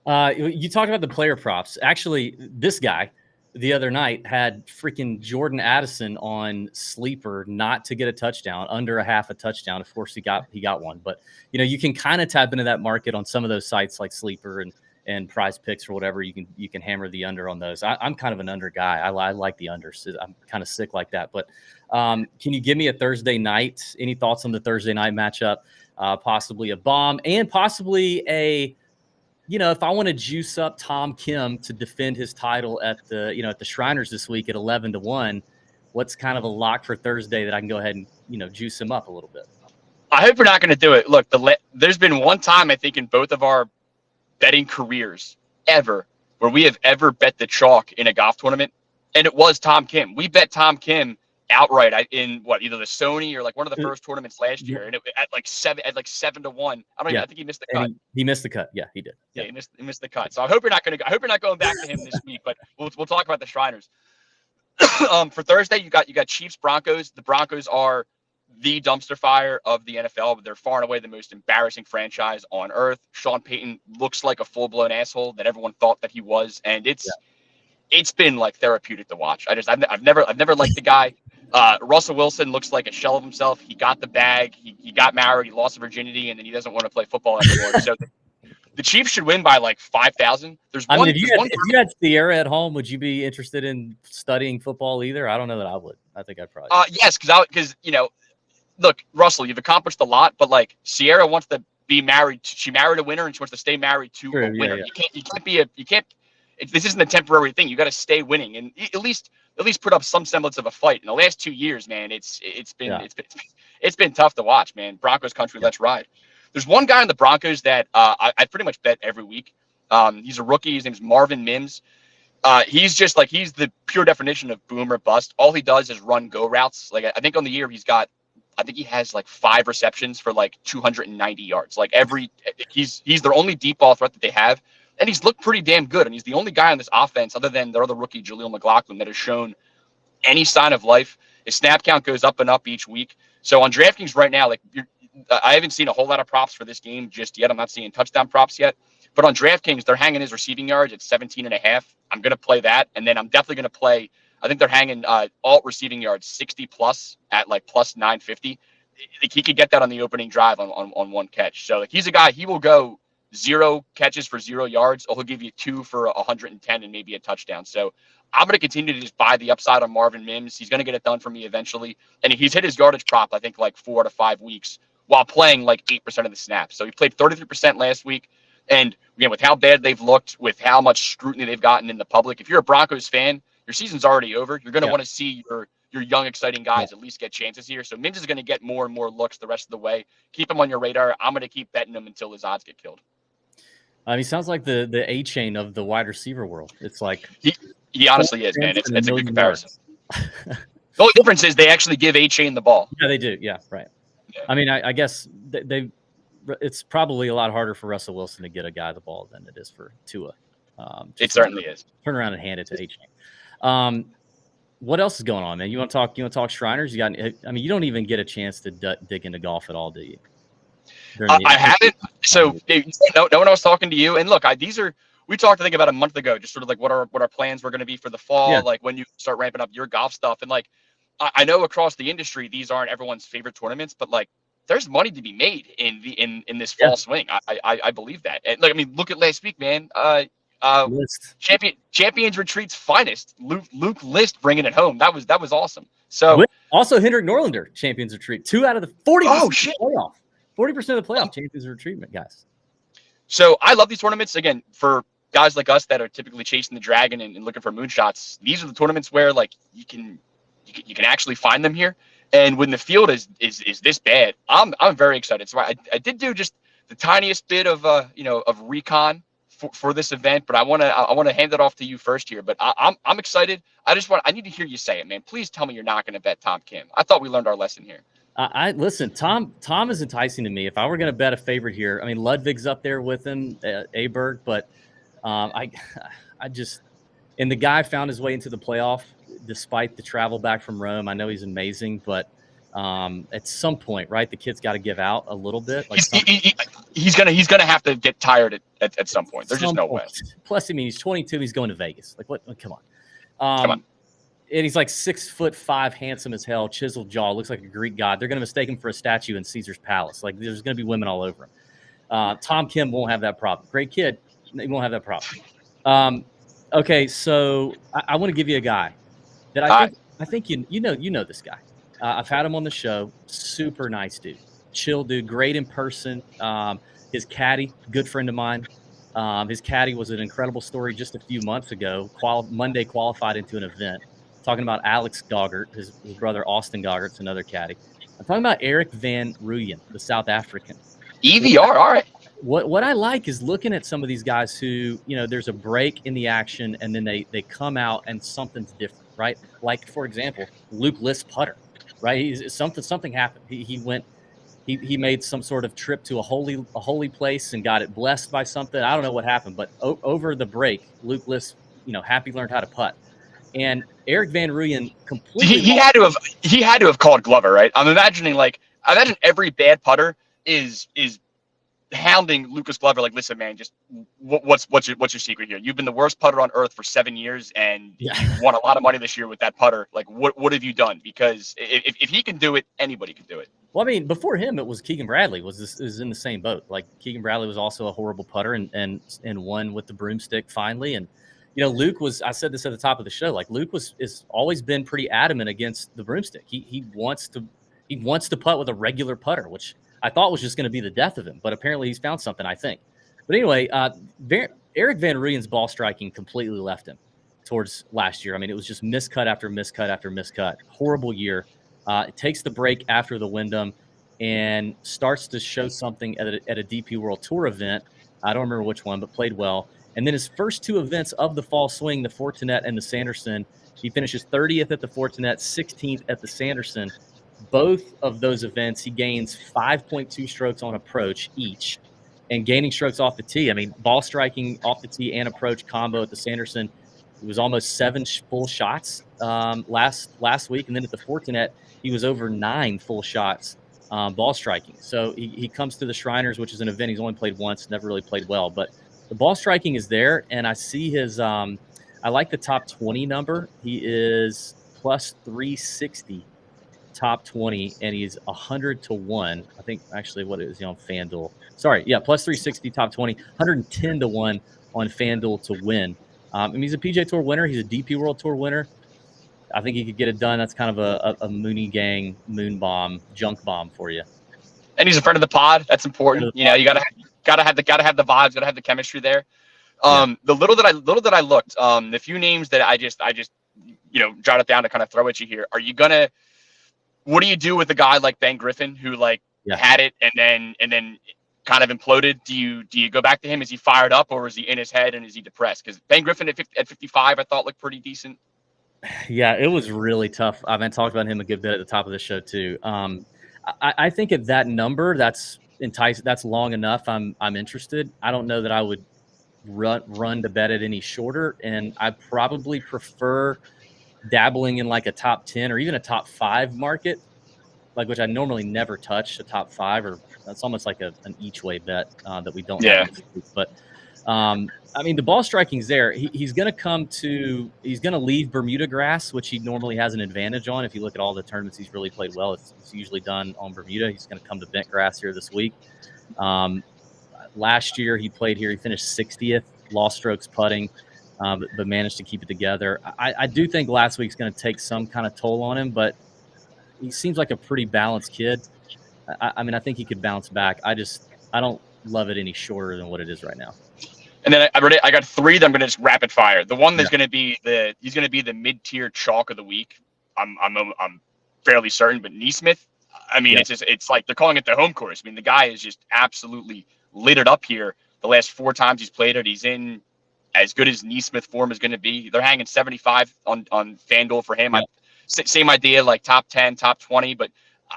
You talked about the player props. Actually, this guy the other night had freaking Jordan Addison on sleeper not to get a touchdown, under a half a touchdown. Of course, he got one, but you can kind of tap into that market on some of those sites like Sleeper and Prize Picks or whatever. You can hammer the under on those. I'm kind of an under guy. I like the unders. I'm kind of sick like that. But can you give me a Thursday night? Any thoughts on the Thursday night matchup? Possibly a bomb, and possibly a, if I want to juice up Tom Kim to defend his title at the Shriners this week at 11-1, what's kind of a lock for Thursday that I can go ahead and juice him up a little bit? I hope we're not going to do it. Look, there's been one time I think in both of our betting careers ever where we have ever bet the chalk in a golf tournament, and it was Tom Kim. We bet Tom Kim outright in either the Sony or like one of the first tournaments last year, and at like 7-1. I think he missed the cut. He missed the cut. Yeah, he did. Yeah, he missed the cut. So I hope you're not going back to him this week. But we'll talk about the Shriners. For Thursday, you got Chiefs Broncos. The Broncos are the dumpster fire of the NFL, but they're far and away the most embarrassing franchise on earth. Sean Payton looks like a full-blown asshole that everyone thought that he was, and it's been like therapeutic to watch. I've never liked the guy. Russell Wilson looks like a shell of himself. He got the bag. He got married. He lost virginity, and then he doesn't want to play football anymore. So the Chiefs should win by like 5,000. If you had Sierra at home, would you be interested in studying football either? I don't know that I would. I think I'd probably. Yes, because look, Russell, you've accomplished a lot, but like Sierra wants to be married. She married a winner, and she wants to stay married to a winner. Yeah. You can't. This isn't a temporary thing. You got to stay winning, and at least put up some semblance of a fight. In the last 2 years, man, it's been tough to watch, man. Broncos country, let's ride. There's one guy in the Broncos that I pretty much bet every week. He's a rookie. His name's Marvin Mims. He's the pure definition of boom or bust. All he does is run go routes. Like I think on the year he has like 5 receptions for like 290 yards. Like he's their only deep ball threat that they have. And he's looked pretty damn good. And he's the only guy on this offense, other than their other rookie, Jaleel McLaughlin, that has shown any sign of life. His snap count goes up and up each week. So on DraftKings right now, I haven't seen a whole lot of props for this game just yet. I'm not seeing touchdown props yet. But on DraftKings, they're hanging his receiving yards at 17.5. I'm going to play that. And then I'm definitely going to play, I think they're hanging alt receiving yards 60+ at like plus 950. He could get that on the opening drive on one catch. So he's a guy, he will go 0 catches for 0 yards, or he'll give you 2 for 110 and maybe a touchdown. So I'm going to continue to just buy the upside on Marvin Mims. He's going to get it done for me eventually. And he's hit his yardage prop, I think, like 4 to 5 weeks while playing like 8% of the snaps. So he played 33% last week. And again, with how bad they've looked, with how much scrutiny they've gotten in the public, if you're a Broncos fan, your season's already over. You're going to want to see your young, exciting guys at least get chances here. So Mims is going to get more and more looks the rest of the way. Keep him on your radar. I'm going to keep betting him until his odds get killed. He sounds like the A chain of the wide receiver world. It's like he honestly is, man. It's a good comparison. The only difference is they actually give A chain the ball. Yeah, they do. Yeah, right. Yeah. I mean, I guess it's probably a lot harder for Russell Wilson to get a guy the ball than it is for Tua. It certainly is. Turn around and hand it to A chain. What else is going on, man? You want to talk Shriners? You don't even get a chance to dig into golf at all, do you? I haven't. So no one was talking to you. And look, we talked, I think, about a month ago, just sort of like what our plans were going to be for the fall, like when you start ramping up your golf stuff. And like, I know across the industry, these aren't everyone's favorite tournaments, but like, there's money to be made in this fall swing. I believe that. And like, look at last week, man. Champions Retreat's finest, Luke List bringing it home. That was awesome. So also Hendrik Norlander, Champions Retreat, 2 out of the 40 playoff. 40% of the playoff Champions Retreat, guys. So I love these tournaments. Again, for guys like us that are typically chasing the dragon and looking for moonshots, these are the tournaments where like you can actually find them here. And when the field is this bad, I'm very excited. So I did do just the tiniest bit of recon for this event, but I want to hand it off to you first here. But I'm excited. I need to hear you say it, man. Please tell me you're not going to bet Tom Kim. I thought we learned our lesson here. Listen, Tom is enticing to me. If I were going to bet a favorite here, Ludwig's up there with him, Aberg, but I just, and the guy found his way into the playoff despite the travel back from Rome. I know he's amazing, but at some point, right, the kid's got to give out a little bit. Like he's gonna have to get tired at some point. There's just no way. Plus, he's 22. He's going to Vegas. Like what? Come on. And he's like 6'5", handsome as hell, chiseled jaw, looks like a Greek god. They're going to mistake him for a statue in Caesar's palace. Like there's going to be women all over him. Tom Kim won't have that problem. Great kid, he won't have that problem. Okay, so I want to give you a guy that I think you know this guy. I've had him on the show. Super nice dude, chill dude, great in person. His caddy, good friend of mine. His caddy was an incredible story just a few months ago. Monday qualified into an event. Talking about Alex Goggart, his brother Austin Goggart's another caddy. I'm talking about Eric Van Rooyen, the South African. EVR, all right. What I like is looking at some of these guys who, there's a break in the action and then they come out and something's different. right? Like, for example, Luke List's putter, right? Something happened. He made some sort of trip to a holy place and got it blessed by something. I don't know what happened, but over the break, Luke List, happy learned how to putt. And Eric Van Rooyen completely He had to have called Glover, right? I'm imagining imagine every bad putter is hounding Lucas Glover like, listen, man, just what's your secret here? You've been the worst putter on earth for 7 years, and you won a lot of money this year with that putter. Like, what have you done? Because if he can do it, anybody can do it. Well, I mean, before him, it was Keegan Bradley is in the same boat. Like, Keegan Bradley was also a horrible putter and won with the broomstick finally. And Luke I said this at the top of the show. Like, Luke is always been pretty adamant against the broomstick. He wants to putt with a regular putter, which I thought was just going to be the death of him, but apparently he's found something, I think. But anyway, Eric Van Rooyen's ball striking completely left him towards last year. I mean, it was just miscut after miscut after miscut. Horrible year. It takes the break after the Wyndham and starts to show something at a DP World Tour event. I don't remember which one, but played well. And then his first 2 events of the fall swing, the Fortinet and the Sanderson, he finishes 30th at the Fortinet, 16th at the Sanderson. Both of those events, he gains 5.2 strokes on approach each, and gaining strokes off the tee. I mean, ball striking off the tee and approach combo at the Sanderson, it was almost 7 full shots last week, and then at the Fortinet, he was over 9 full shots ball striking. So he comes to the Shriners, which is an event he's only played once, never really played well, but the ball striking is there, and I see his. I like the top 20 number. He is plus 360. Top 20, and he's 100 to 1. I think actually what is he on FanDuel? Sorry, yeah, plus 360 top 20, 110 to 1 on FanDuel to win. I mean, he's a PGA Tour winner. He's a DP World Tour winner. I think he could get it done. That's kind of a Mooney Gang moon bomb, junk bomb for you. And he's a friend of the pod. That's important. You gotta have the vibes, gotta have the chemistry there. The little that I looked, the few names that I just jotted down to kind of throw at you here. What do you do with a guy like Ben Griffin who had it and then kind of imploded? Do you go back to him? Is he fired up, or is he in his head and is he depressed? Because Ben Griffin at 55, I thought looked pretty decent. Yeah, it was really tough. I've been talking about him a good bit at the top of the show too. I think at that number, that's enticing. That's long enough. I'm interested. I don't know that I would run to bet it any shorter, and I probably prefer dabbling in like a top 10 or even a top 5 market, which I normally never touch, a top 5, or that's almost like an each way bet that we don't have. But I mean, the ball striking's there. He's going to leave Bermuda grass, which he normally has an advantage on. If you look at all the tournaments he's really played well, it's usually done on Bermuda. He's going to come to bent grass here this week. Last year he played here. He finished 60th, lost strokes putting. But managed to keep it together. I do think last week's going to take some kind of toll on him, but he seems like a pretty balanced kid. I mean, I think he could bounce back. I don't love it any shorter than what it is right now. And then I got 3 that I'm going to just rapid fire. The one that's going to be he's going to be the mid-tier chalk of the week. I'm fairly certain, but Neesmith. I mean, it's like they're calling it the home course. I mean, the guy is just absolutely lit it up here. The last 4 times he's played it, he's in as good as Neesmith form is going to be. They're hanging 75 on FanDuel for him. Same idea, like top 10, top 20, but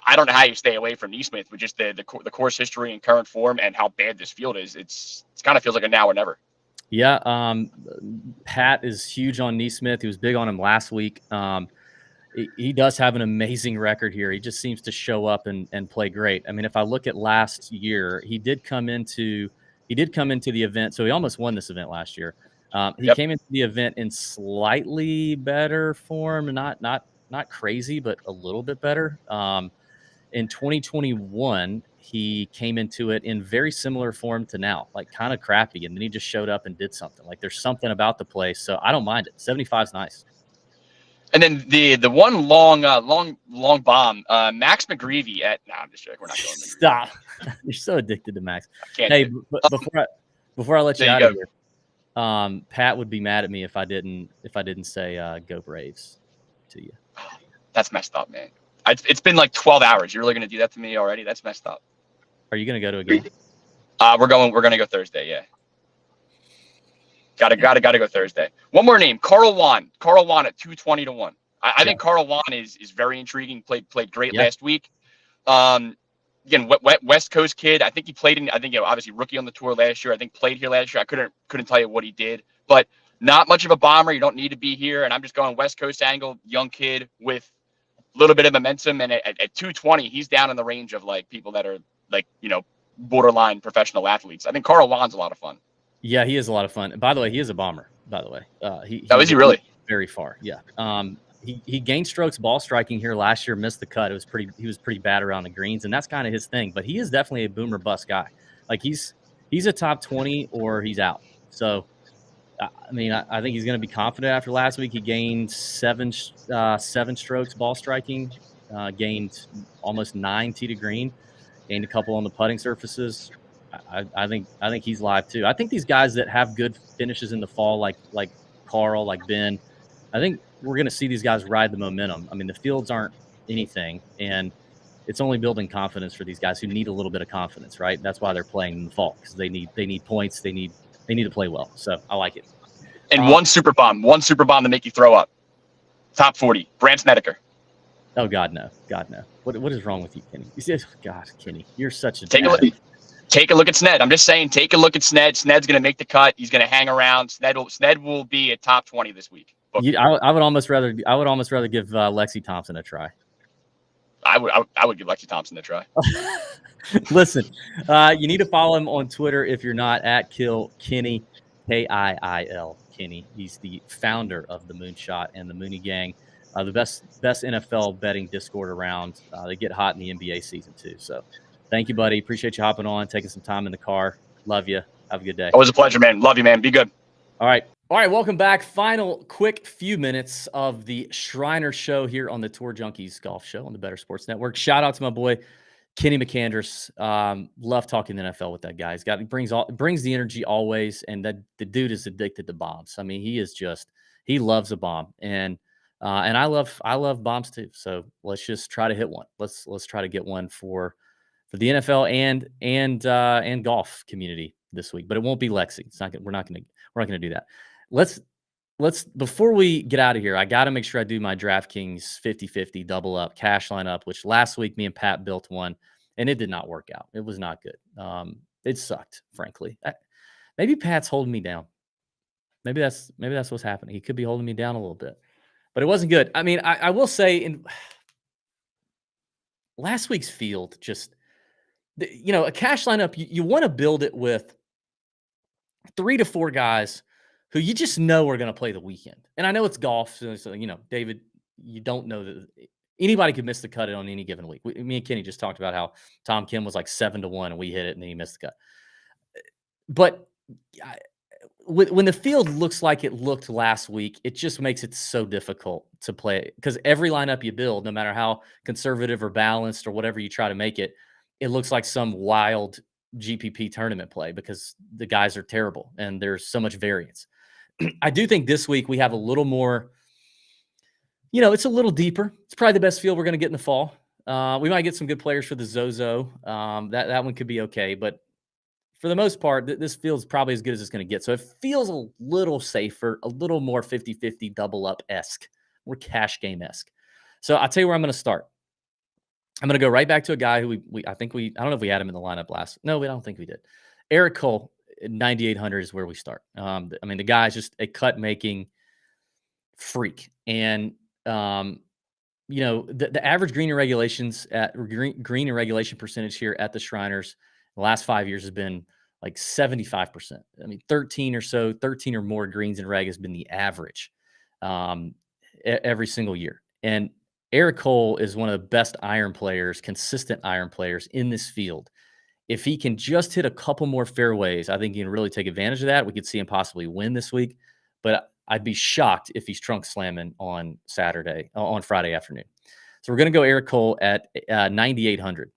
I don't know how you stay away from Neesmith with just the course history and current form and how bad this field is. It kind of feels like a now or never. Yeah, Pat is huge on Neesmith. He was big on him last week. He does have an amazing record here. He just seems to show up and play great. I mean, if I look at last year, he did come into the event. So he almost won this event last year. He came into the event in slightly better form, not crazy, but a little bit better. In 2021, he came into it in very similar form to now, like kind of crappy. And then he just showed up and did something. Like there's something about the place. So I don't mind it. 75 is nice. And then the one long bomb, Max McGreevy at. No, I'm just joking. We're not going. Stop. You're so addicted to Max. Hey, before I let you out of here, Pat would be mad at me if I didn't say go Braves to you. That's messed up, man. It's been like 12 hours. You're really gonna do that to me already? That's messed up. Are you gonna go to a game? We're gonna go Thursday. Yeah. Gotta go Thursday. One more name, Carl Juan. Carl Juan at 220 to 1. I think Carl Juan is very intriguing. Played great last week. Again, West Coast kid. I think he played in. I think obviously rookie on the tour last year. I think played here last year. I couldn't tell you what he did, but not much of a bomber. You don't need to be here. And I'm just going West Coast angle. Young kid with a little bit of momentum. And at 220, he's down in the range of like people that are like borderline professional athletes. I think Carl Juan's a lot of fun. Yeah, he is a lot of fun. By the way, he is a bomber. By the way, is he really? Very far. Yeah. He gained strokes ball striking here last year, missed the cut. He was pretty bad around the greens, and that's kind of his thing. But he is definitely a boomer bust guy. Like he's a top 20 or he's out. So I mean, I think he's going to be confident after last week. He gained seven strokes ball striking, gained almost 9 tee to green, gained a couple on the putting surfaces. I think he's live too. I think these guys that have good finishes in the fall, like Carl, like Ben, I think we're going to see these guys ride the momentum. I mean, the fields aren't anything, and it's only building confidence for these guys who need a little bit of confidence, right? That's why they're playing in the fall, because they need points. They need to play well. So I like it. And one super bomb to make you throw up. Top 40, Brant Snedeker. Oh God, no. What is wrong with you, Kenny? God, Kenny, you're such a Take a look at Sned. I'm just saying, take a look at Sned. Sned's going to make the cut. He's going to hang around. Sned will be a top 20 this week. I would almost rather give Lexi Thompson a try. I would give Lexi Thompson a try. Listen, you need to follow him on Twitter if you're not at Kill Kenny, Kiil Kenny. He's the founder of the Moonshot and the Mooney Gang, the best NFL betting Discord around. They get hot in the NBA season too. So, thank you, buddy. Appreciate you hopping on, taking some time in the car. Love you. Have a good day. Always a pleasure, man. Love you, man. Be good. All right. Welcome back. Final quick few minutes of the Shriner Show here on the Tour Junkies Golf Show on the Better Sports Network. Shout out to my boy Kenny McAndress. Love talking the NFL with that guy. He brings the energy always, and that the dude is addicted to bombs. I mean, he loves a bomb, and I love bombs too. So let's just try to hit one. Let's try to get one for the NFL and golf community this week. But it won't be Lexi. We're not gonna do that. Let's before we get out of here, I got to make sure I do my DraftKings 50-50 double up cash lineup, which last week me and Pat built one, and it did not work out. It was not good. It sucked, frankly. Maybe Pat's holding me down. Maybe that's what's happening. He could be holding me down a little bit, but it wasn't good. I mean, I will say in last week's field, just a cash lineup, you want to build it with 3 to 4 guys who you just know are going to play the weekend. And I know it's golf. So David, you don't know that anybody could miss the cut on any given week. Me and Kenny just talked about how Tom Kim was like 7 to 1 and we hit it and then he missed the cut. But when the field looks like it looked last week, it just makes it so difficult to play because every lineup you build, no matter how conservative or balanced or whatever you try to make it, it looks like some wild GPP tournament play because the guys are terrible and there's so much variance. I do think this week we have a little more, it's a little deeper. It's probably the best field we're going to get in the fall. We might get some good players for the Zozo. That one could be okay. But for the most part, this field's probably as good as it's going to get. So it feels a little safer, a little more 50-50 double up-esque, more cash game-esque. So I'll tell you where I'm going to start. I'm going to go right back to a guy who I don't know if we had him in the lineup last. No, I don't think we did. Eric Cole, 9,800 is where we start. I mean, the guy's just a cut-making freak. And, the average green and regulations green and regulation percentage here at the Shriners the last 5 years has been like 75%. I mean, 13 or more greens and reg has been the average every single year. And Eric Cole is one of the best iron players, consistent iron players in this field. If he can just hit a couple more fairways, I think he can really take advantage of that. We could see him possibly win this week, but I'd be shocked if he's trunk slamming on Friday afternoon. So we're going to go Eric Cole at 9,800.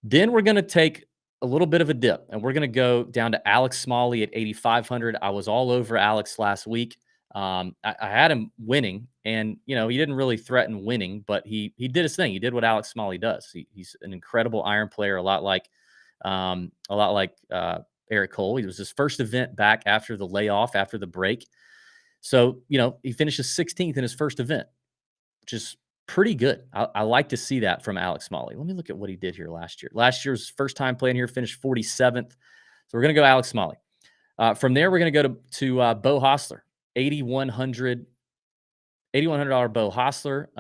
Then we're going to take a little bit of a dip, and we're going to go down to Alex Smalley at 8,500. I was all over Alex last week. I had him winning, and he didn't really threaten winning, but he did his thing. He did what Alex Smalley does. He's an incredible iron player, a lot like Eric Cole. It was his first event back after the layoff, after the break. So, he finishes 16th in his first event, which is pretty good. I like to see that from Alex Smalley. Let me look at what he did here last year. Last year's first time playing here, finished 47th. So we're going to go Alex Smalley. From there, we're going to go to Bo Hostler, $8,100 Bo Hostler.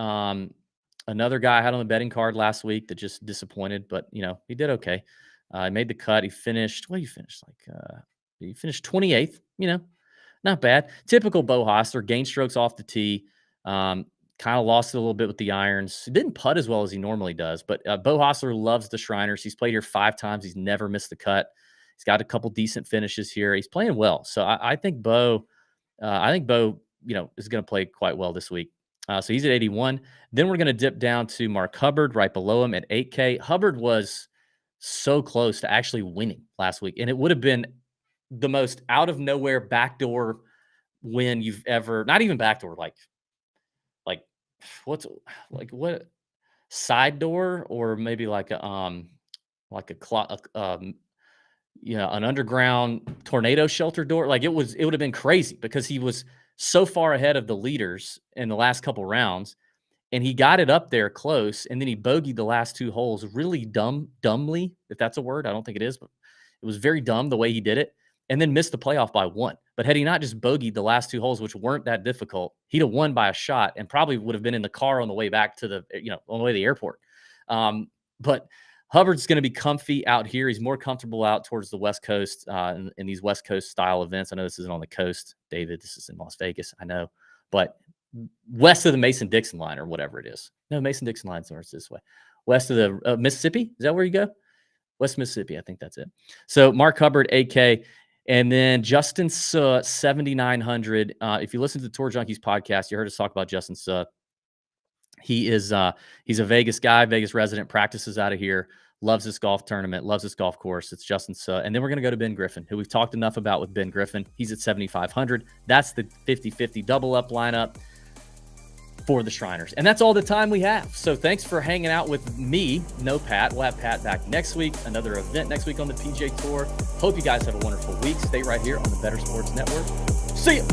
Another guy I had on the betting card last week that just disappointed, but he did okay. He made the cut. He finished, he finished 28th, not bad. Typical Bo Hostler, gain strokes off the tee. Kind of lost it a little bit with the irons. He didn't putt as well as he normally does, but Bo Hostler loves the Shriners. He's played here 5 times. He's never missed the cut. He's got a couple decent finishes here. He's playing well. So I think Bo, is going to play quite well this week. So he's at 81. Then we're going to dip down to Mark Hubbard right below him at 8K. Hubbard was so close to actually winning last week, and it would have been the most out of nowhere backdoor win you've ever, not even backdoor, like what side door, or maybe an underground tornado shelter door. Like it would have been crazy because he was so far ahead of the leaders in the last couple rounds, and he got it up there close, and then he bogeyed the last 2 holes really dumbly, if that's a word. I don't think it is, but it was very dumb the way he did it, and then missed the playoff by 1. But had he not just bogeyed the last 2 holes, which weren't that difficult, he'd have won by a shot and probably would have been in the car on the way back to the, on the way to the airport. But Hubbard's going to be comfy out here. He's more comfortable out towards the West Coast in these West Coast style events. I know this isn't on the coast, David. This is in Las Vegas. I know. But west of the Mason-Dixon line or whatever it is. No, Mason-Dixon line is this way. West of the Mississippi. Is that where you go? West Mississippi. I think that's it. So Mark Hubbard, AK. And then Justin Suh, 7,900. If you listen to the Tour Junkies podcast, you heard us talk about Justin Suh. He's a Vegas guy, Vegas resident, practices out of here, loves this golf tournament, loves this golf course. It's Justin Suh. And then we're going to go to Ben Griffin, who we've talked enough about with Ben Griffin. He's at 7,500. That's the 50-50 double up lineup for the Shriners. And that's all the time we have. So thanks for hanging out with me. No Pat. We'll have Pat back next week. Another event next week on the PGA Tour. Hope you guys have a wonderful week. Stay right here on the Better Sports Network. See ya.